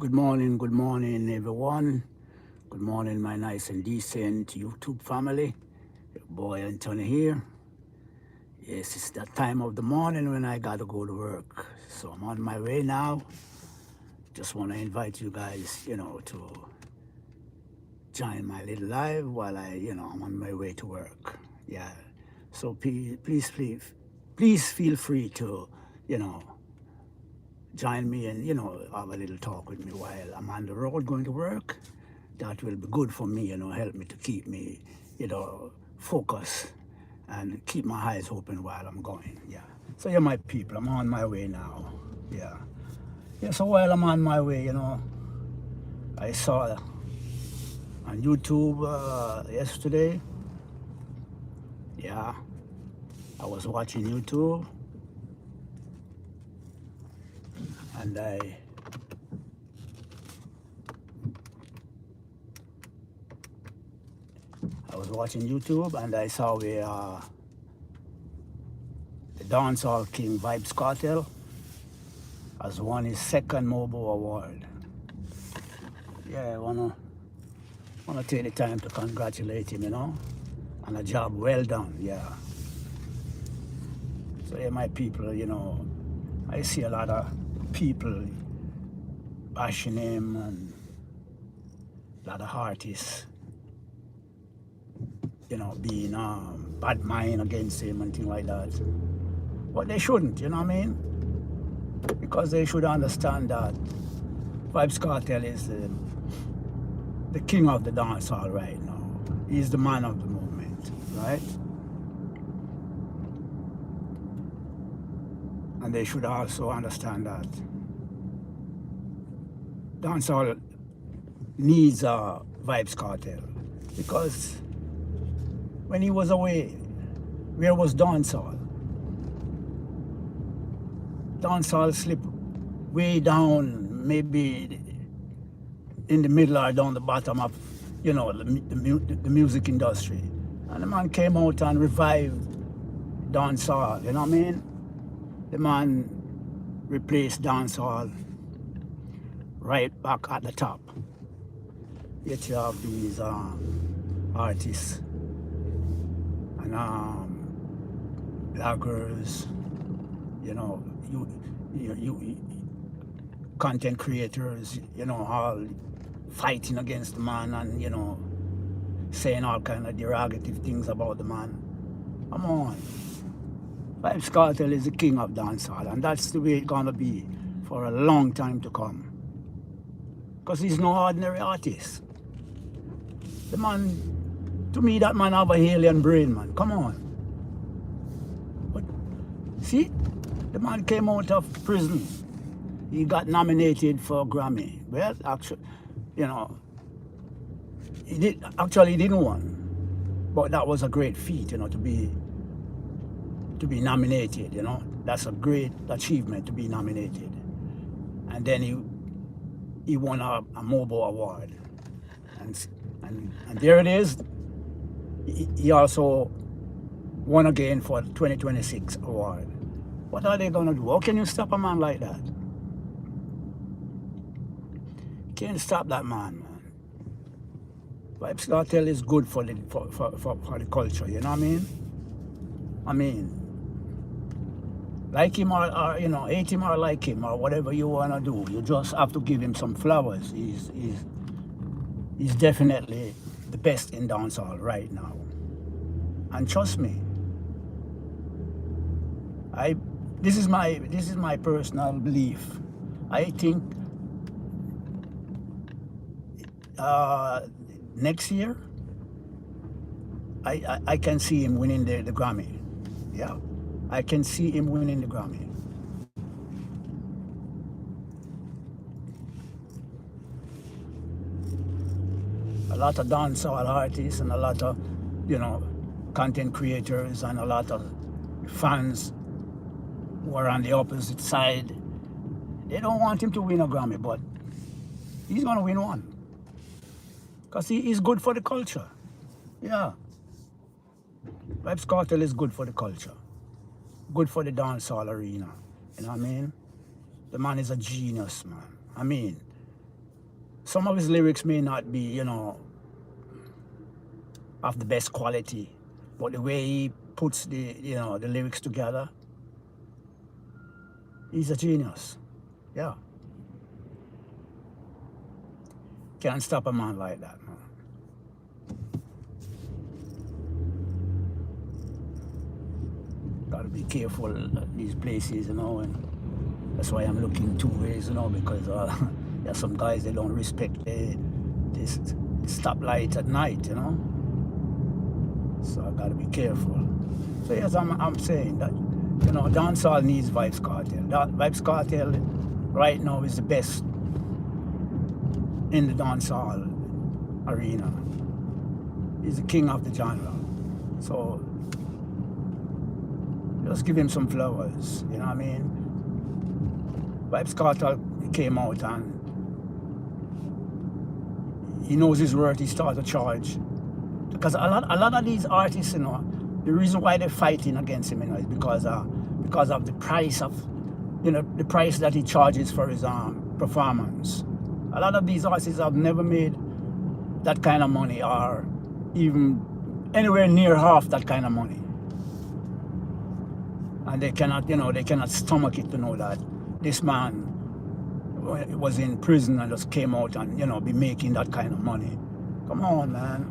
good morning, everyone. Good morning, my nice and decent YouTube family. Your boy Anthony here. Yes, it's that time of the morning when I gotta go to work. So I'm on my way now. Just want to invite you guys, to join my little live while I'm on my way to work. Yeah. So please feel free to, you know, join me and have a little talk with me while I'm on the road going to work. That will be good for me, help me to keep me, focused and keep my eyes open while I'm going. Yeah. So yeah, my people, I'm on my way now. Yeah. Yeah. So while I'm on my way, I saw on YouTube yesterday. Yeah. I was watching YouTube and I was watching YouTube and I saw where the dancehall king Vibes Cartel has won his second Mobo Award. Yeah, I wanna take the time to congratulate him, on a job well done. Yeah. So yeah, my people, I see a lot of people bashing him and a lot of artists, being bad mind against him and things like that. But they shouldn't, you know what I mean? Because they should understand that Vibes Cartel is the king of the dancehall right now. He's the man of the movement, right? And they should also understand that dancehall needs a Vibes Cartel, because when he was away, where was dancehall? Dancehall slipped way down, maybe in the middle or down the bottom of, the music industry. And the man came out and revived dancehall, you know what I mean? The man replaced dancehall right back at the top. Yet you have these artists and bloggers, you content creators, all fighting against the man and, saying all kind of derogative things about the man. Come on. Vibes Cartel is the king of dancehall, and that's the way it's gonna be for a long time to come. Because he's no ordinary artist. The man, to me, that man have a alien brain, man. Come on. But see, the man came out of prison. He got nominated for a Grammy. Well, actually, he didn't win, but that was a great feat, to be nominated. That's a great achievement, to be nominated. And then he won a Mobo Award, and there it is. He also won again for the 2026 award. What are they gonna do? How can you stop a man like that? Can't stop that man. Vibes Cartel is good for the culture, you know what I mean? I mean, like him or hate him or like him or whatever you wanna do, you just have to give him some flowers. He's definitely the best in dancehall right now. And trust me, this is my personal belief. I think next year I can see him winning the Grammy. Yeah, I can see him winning the Grammy. A lot of dancehall artists and a lot of, content creators and a lot of fans who are on the opposite side, they don't want him to win a Grammy, but he's gonna win one. Because he is good for the culture. Yeah. Vibes Cartel is good for the culture. Good for the dancehall arena. You know what I mean? The man is a genius, man. I mean, some of his lyrics may not be, you know, of the best quality, but the way he puts the, you know, the lyrics together, he's a genius. Yeah. Can't stop a man like that, man. Gotta be careful at these places, you know, and that's why I'm looking two ways, you know, because there's some guys, they don't respect this stoplight at night, you know. So I gotta be careful. So yes, I'm saying that, you know, dancehall needs Vibes Cartel. That Vibes Cartel right now is the best in the dancehall arena. He's the king of the genre. So just give him some flowers, you know what I mean? Vibes Cartel came out and he knows his worth. He started to charge. Because a lot of these artists, you know, the reason why they're fighting against him, you know, is because of the price of, you know, the price that he charges for his performance. A lot of these artists have never made that kind of money, or even anywhere near half that kind of money. And they cannot, you know, they cannot stomach it to know that this man was in prison and just came out and, you know, be making that kind of money. Come on, man.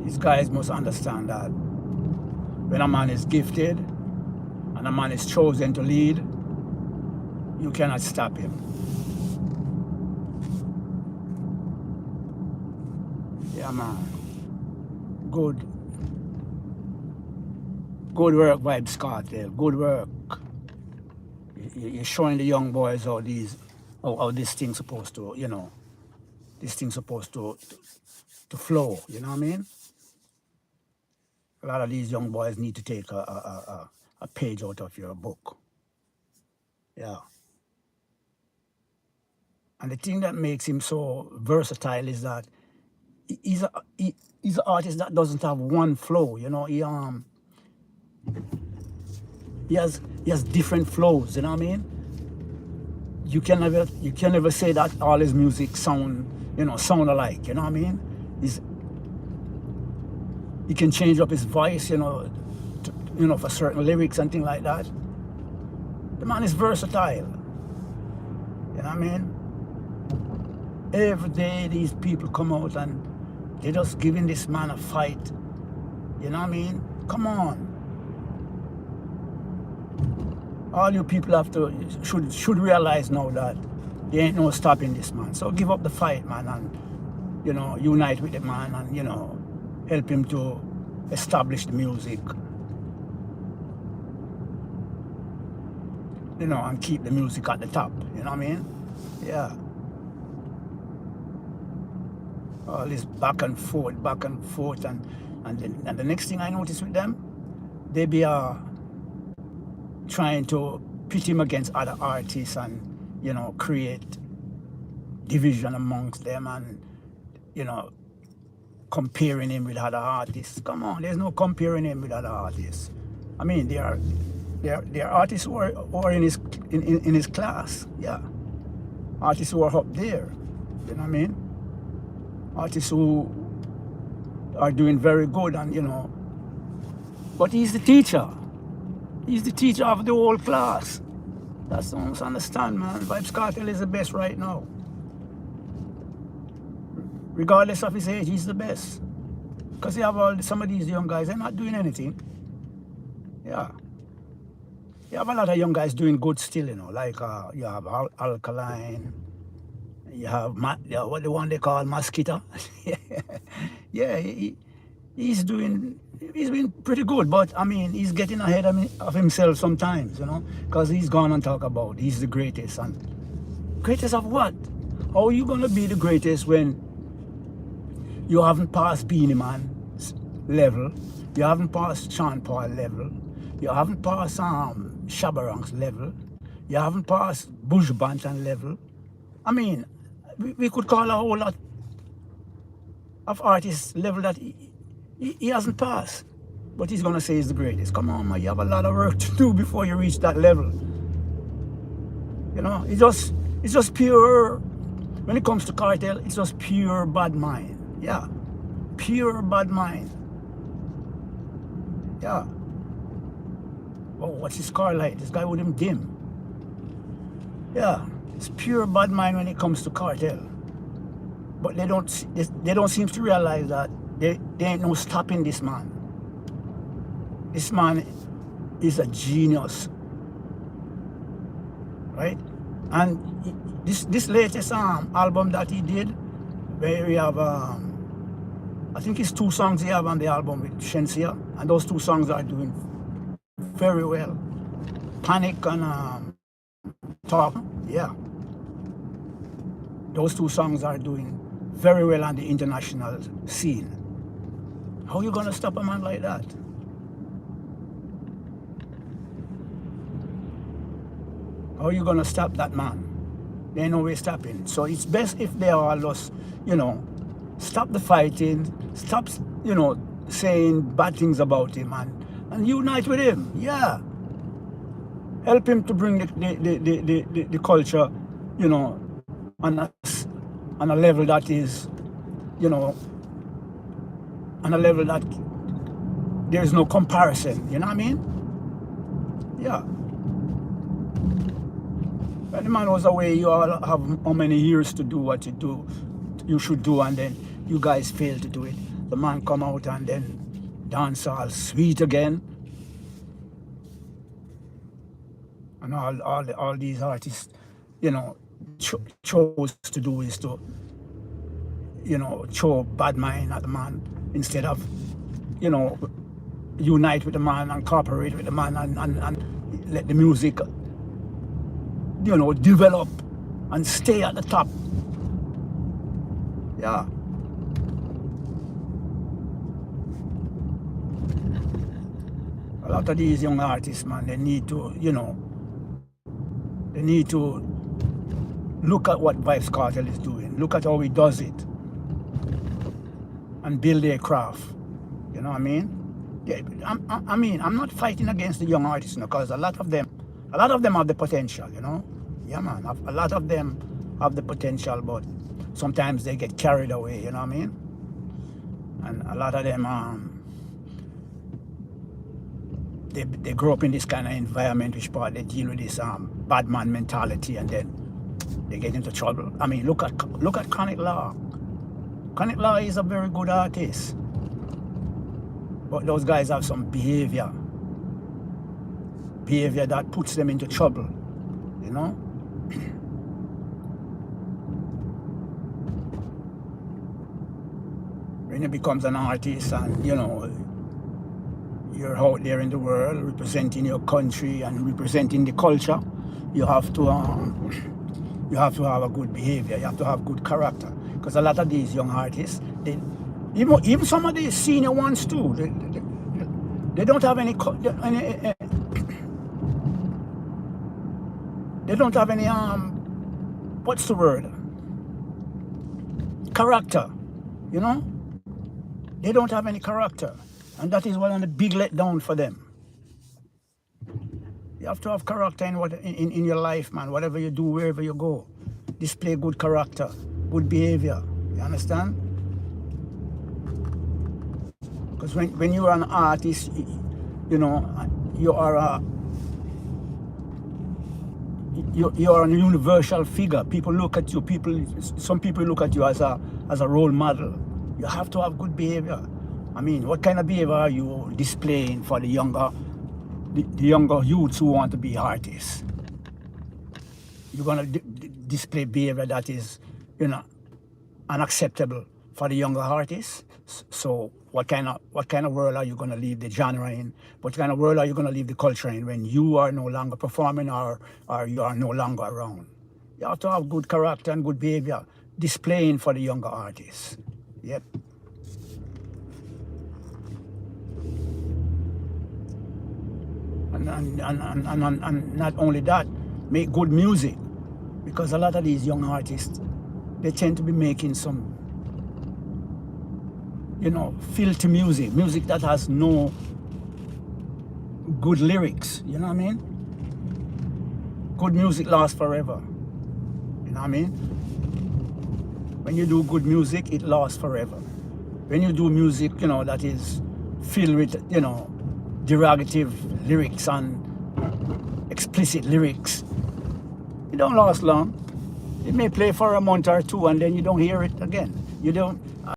These guys must understand that when a man is gifted and a man is chosen to lead, you cannot stop him. Yeah, man. Good work, Vibes Cartel. Good work. You're showing the young boys how this thing's supposed to, you know, this thing's supposed to flow. You know what I mean? A lot of these young boys need to take a page out of your book. Yeah. And the thing that makes him so versatile is that he's an artist that doesn't have one flow. You know, he has different flows. You know what I mean? You can never say that all his music sound alike. You know what I mean? He can change up his voice, you know, for certain lyrics and things like that. The man is versatile. You know what I mean? Every day these people come out and they're just giving this man a fight. You know what I mean? Come on. All you people should realize now that there ain't no stopping this man. So give up the fight, man, and, you know, unite with the man and, you know, help him to establish the music, you know, and keep the music at the top. You know what I mean? Yeah. All this back and forth, and the next thing I notice with them, they be trying to pit him against other artists and, you know, create division amongst them and, you know, comparing him with other artists. Come on, there's no comparing him with other artists. I mean, there are artists who are in his class. Yeah, artists who are up there. You know what I mean? Artists who are doing very good, and, you know. But he's the teacher. He's the teacher of the whole class. That's what I must understand, man. Vibes Cartel is the best right now. Regardless of his age, he's the best. Because you have some of these young guys, they're not doing anything. Yeah. You have a lot of young guys doing good still, you know. Like you have Alkaline. You have what the one they call Mosquito. Yeah, he's doing pretty good. But, I mean, he's getting ahead of himself sometimes, you know. Because he's gone and talk about he's the greatest. And greatest of what? How are you going to be the greatest when you haven't passed Beanie Man's level, you haven't passed Sean Paul level, you haven't passed Shabba Ranks level, you haven't passed Bush Banton level? I mean, we could call a whole lot of artists level that he hasn't passed. but he's gonna say he's the greatest. Come on, man, you have a lot of work to do before you reach that level. You know, it's just pure. When it comes to cartel, it's just pure bad mind. Yeah, pure bad mind. Yeah. Oh, what's his car like? This guy with him dim. Yeah, it's pure bad mind when it comes to cartel. But they don't seem to realize that there ain't no stopping this man. This man is a genius, right? And this latest album that he did, where we have I think it's 2 songs he have on the album with Shensia, and those 2 songs are doing very well. Panic and Talk, yeah. Those 2 songs are doing very well on the international scene. How are you gonna stop a man like that? How are you gonna stop that man? There ain't no way stopping. So it's best if they all just, you know, stop the fighting, stop, you know, saying bad things about him, and unite with him. Yeah. Help him to bring the culture, you know, on a level that is, you know, on a level that there is no comparison. You know what I mean? Yeah. When the man was away, you all have how many years to do what you should do, and then you guys fail to do it. The man come out and then dance all sweet again. And all these artists, you know, chose to do is to, you know, show bad mind at the man instead of, you know, unite with the man and cooperate with the man and let the music, you know, develop and stay at the top. Yeah. A lot of these young artists, man, they need to, you know, they need to look at what Vybz Kartel is doing. Look at how he does it. And build their craft. You know what I mean? Yeah, I'm not fighting against the young artists, you know, because a lot of them have the potential, you know? Yeah, man. A lot of them have the potential, but sometimes they get carried away, you know what I mean? And a lot of them, they grow up in this kind of environment which part they deal with this bad man mentality, and then they get into trouble. I mean, look at Chronic Law. Chronic Law is a very good artist, but those guys have some behavior that puts them into trouble, you know. When it becomes an artist and, you know, you're out there in the world representing your country and representing the culture, you have to have a good behavior. You have to have good character, because a lot of these young artists, even some of the senior ones too, they don't have any they don't have any what's the word, character, you know. They don't have any character. And that is one of the big letdown for them. You have to have character in your life, man. Whatever you do, wherever you go, display good character, good behavior. You understand? Because when you are an artist, you know, you are a universal figure. People look at you. Some people look at you as a role model. You have to have good behavior. I mean, what kind of behavior are you displaying for the younger youths who want to be artists? You're gonna display behavior that is, you know, unacceptable for the younger artists. So what kind of world are you gonna leave the genre in? What kind of world are you gonna leave the culture in when you are no longer performing or you are no longer around? You have to have good character and good behavior displaying for the younger artists. Yep. And not only that, make good music, because a lot of these young artists, they tend to be making some, you know, filthy music that has no good lyrics, you know what I mean? Good music lasts forever, you know what I mean? When you do good music, it lasts forever. When you do music, you know, that is filled with, you know, derogative lyrics and explicit lyrics, it don't last long. It may play for a month or two and then you don't hear it again. You don't,